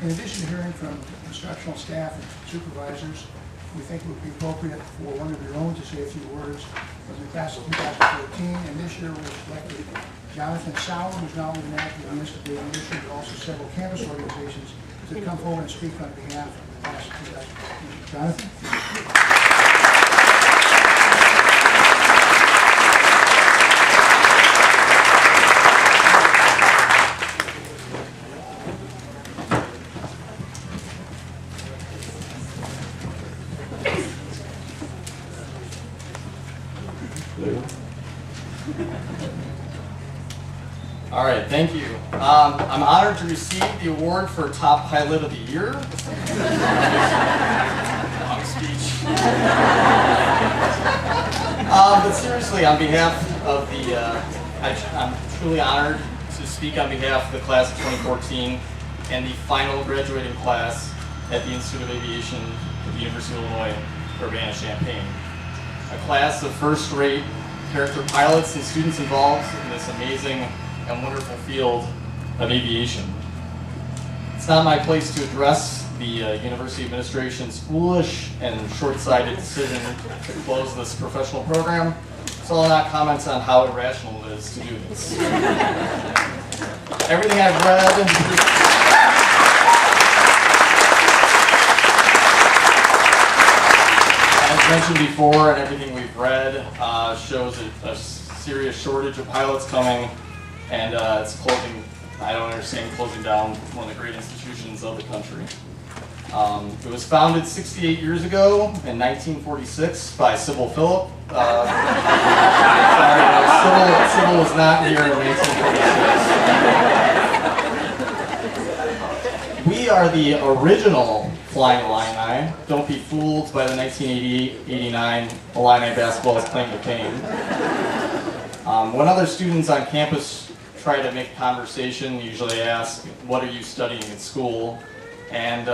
In addition to hearing from instructional staff and supervisors, we think it would be appropriate for one of your own to say a few words from the class of 2014. And this year we selected Jonathan Sauer, who's not only an active in the Institute of Aviation, but also several campus organizations, to come forward and speak on behalf of the class of 2014. Jonathan? All right, thank you. I'm honored to receive the award for Top Pilot of the Year. Long speech. But seriously, on behalf of the, I'm truly honored to speak on behalf of the class of 2014 and the final graduating class at the Institute of Aviation at the University of Illinois, Urbana-Champaign. A class of first-rate character pilots and students involved in this amazing and wonderful field of aviation. It's not my place to address the university administration's foolish and short-sighted decision to close this professional program, so I'll not comment on how irrational it is to do this. Everything I've read, as mentioned before, and everything we've read shows a serious shortage of pilots coming. And it's closing, I don't understand, closing down one of the great institutions of the country. It was founded 68 years ago in 1946 by Sybil Phillip. Sorry, no, Sybil was not here in 1946. We are the original Flying Illini. Don't be fooled by the 1988-89 Illini basketball's claim to fame. When other students on campus try to make conversation, usually ask, what are you studying in school? And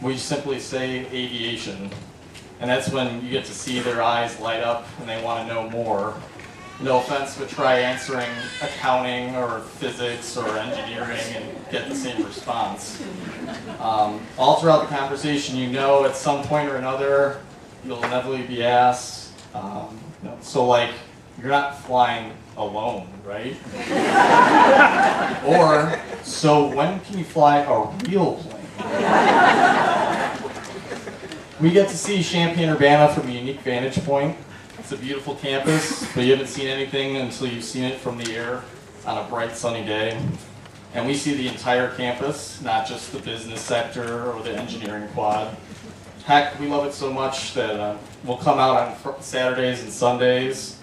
we simply say aviation. And that's when you get to see their eyes light up and they want to know more. No offense, but try answering accounting or physics or engineering and get the same response. All throughout the conversation, you know at some point or another, you'll inevitably be asked, so like, you're not flying alone, right? Or, so when can you fly a real plane? We get to see Champaign-Urbana from a unique vantage point. It's a beautiful campus, but you haven't seen anything until you've seen it from the air on a bright sunny day. And we see the entire campus, not just the business sector or the engineering quad. Heck, we love it so much that we'll come out on Saturdays and Sundays,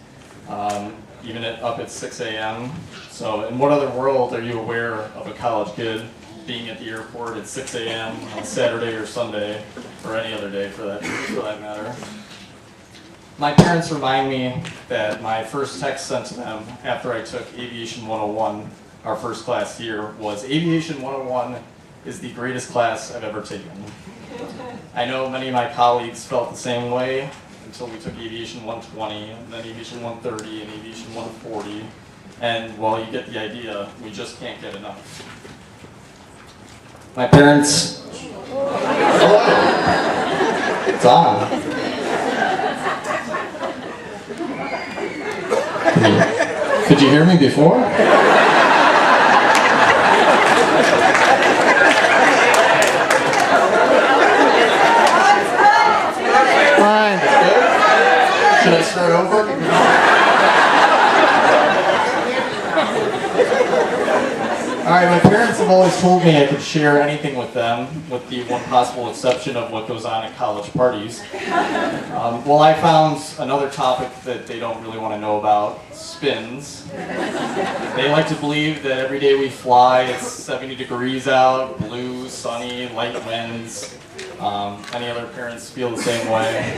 even up at 6 a.m. So in what other world are you aware of a college kid being at the airport at 6 a.m. on Saturday or Sunday, or any other day for that matter? My parents remind me that my first text sent to them after I took Aviation 101, our first class here, was Aviation 101 is the greatest class I've ever taken. I know many of my colleagues felt the same way until we took Aviation 120, and then Aviation 130, and Aviation 140. And well, you get the idea, we just can't get enough. My parents... Hello! It's on. Could you hear me before? Fine. Should I start over? Alright, my parents have always told me I could share anything with them, with the one possible exception of what goes on at college parties. Well, I found another topic that they don't really want to know about, spins. They like to believe that every day we fly, it's 70 degrees out, blue, sunny, light winds. Any other parents feel the same way?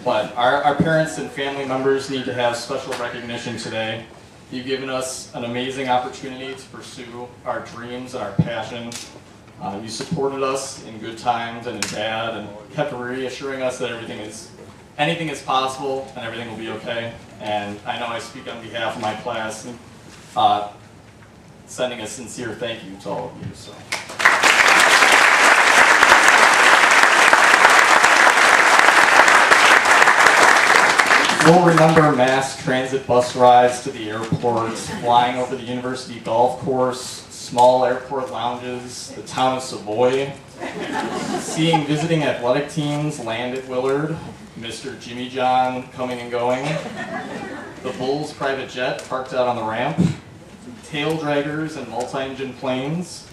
But our parents and family members need to have special recognition today. You've given us an amazing opportunity to pursue our dreams and our passion. You supported us in good times and in bad, and kept reassuring us that anything is possible and everything will be okay. And I know I speak on behalf of my class, sending a sincere thank you to all of you. So. We'll remember mass transit bus rides to the airport, flying over the university golf course, small airport lounges, the town of Savoy, seeing visiting athletic teams land at Willard, Mr. Jimmy John coming and going, the Bulls private jet parked out on the ramp, tail draggers and multi-engine planes,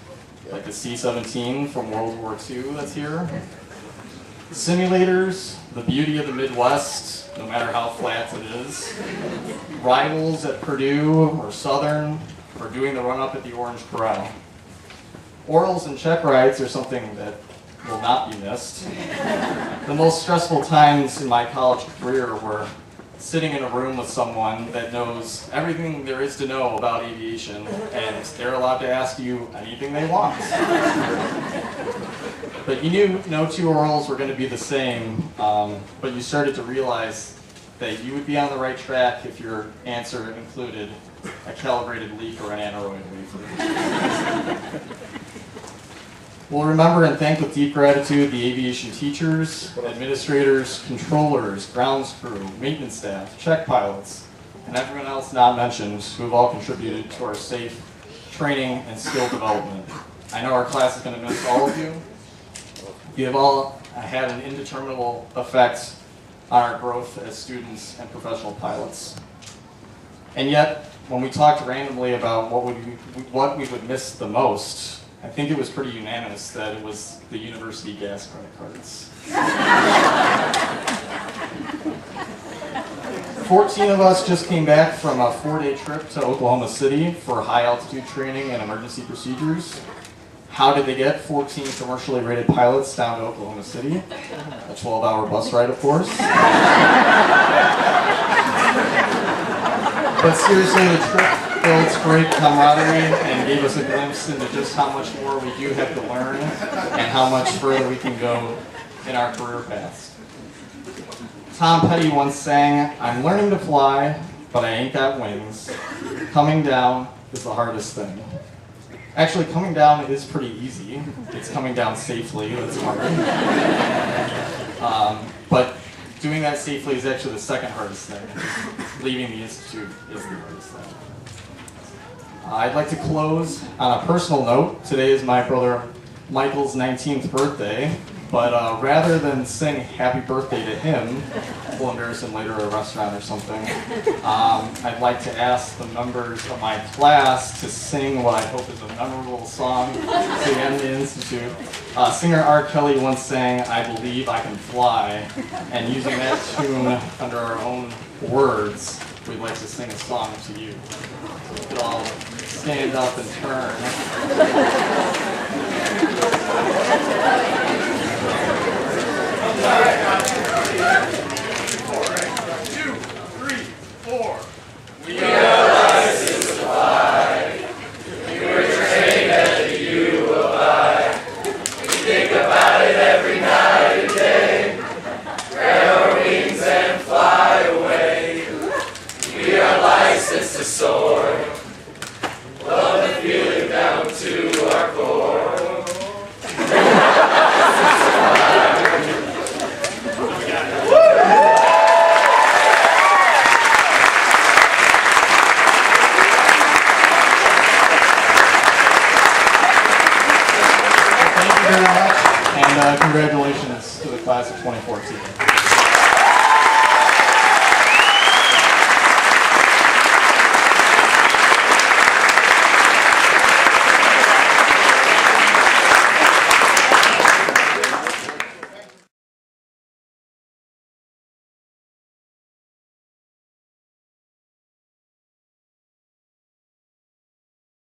like the C-17 from World War II that's here, simulators, the beauty of the Midwest, no matter how flat it is, rivals at Purdue or Southern, or doing the run-up at the Orange Corral. Orals and check rides are something that will not be missed. The most stressful times in my college career were sitting in a room with someone that knows everything there is to know about aviation, and they're allowed to ask you anything they want. But you knew no two orals were going to be the same, but you started to realize that you would be on the right track if your answer included a calibrated leak or an aneroid wafer. We'll remember and thank with deep gratitude the aviation teachers, administrators, controllers, grounds crew, maintenance staff, check pilots, and everyone else not mentioned who have all contributed to our safe training and skill development. I know our class is going to miss all of you. You have all had an indeterminable effect on our growth as students and professional pilots. And yet, when we talked randomly about what we would miss the most, I think it was pretty unanimous that it was the university gas credit cards. 14 of us just came back from a 4-day trip to Oklahoma City for high altitude training and emergency procedures. How did they get 14 commercially rated pilots down to Oklahoma City? A 12-hour bus ride, of course. But seriously, the trip built great camaraderie and gave us a glimpse into just how much more we do have to learn and how much further we can go in our career paths. Tom Petty once sang, "I'm learning to fly, but I ain't got wings. Coming down is the hardest thing." Actually, coming down is pretty easy. It's coming down safely that's hard. But doing that safely is actually the second hardest thing. Leaving the Institute is the hardest thing. I'd like to close on a personal note. Today is my brother Michael's 19th birthday, but rather than sing happy birthday to him, we'll embarrass him later at a restaurant or something, I'd like to ask the members of my class to sing what I hope is a memorable song to end the Institute. Singer R. Kelly once sang, "I Believe I Can Fly," and using that tune under our own words, we'd like to sing a song to you. So we could all stand up and turn. 2, 3, 4. We are licensed to fly. We were trained at the U of I. We think about it every night and day. Grab our wings and fly away. We are licensed to soar. Love the feeling down to our core. Thank you very much, and congratulations to the class of 2014.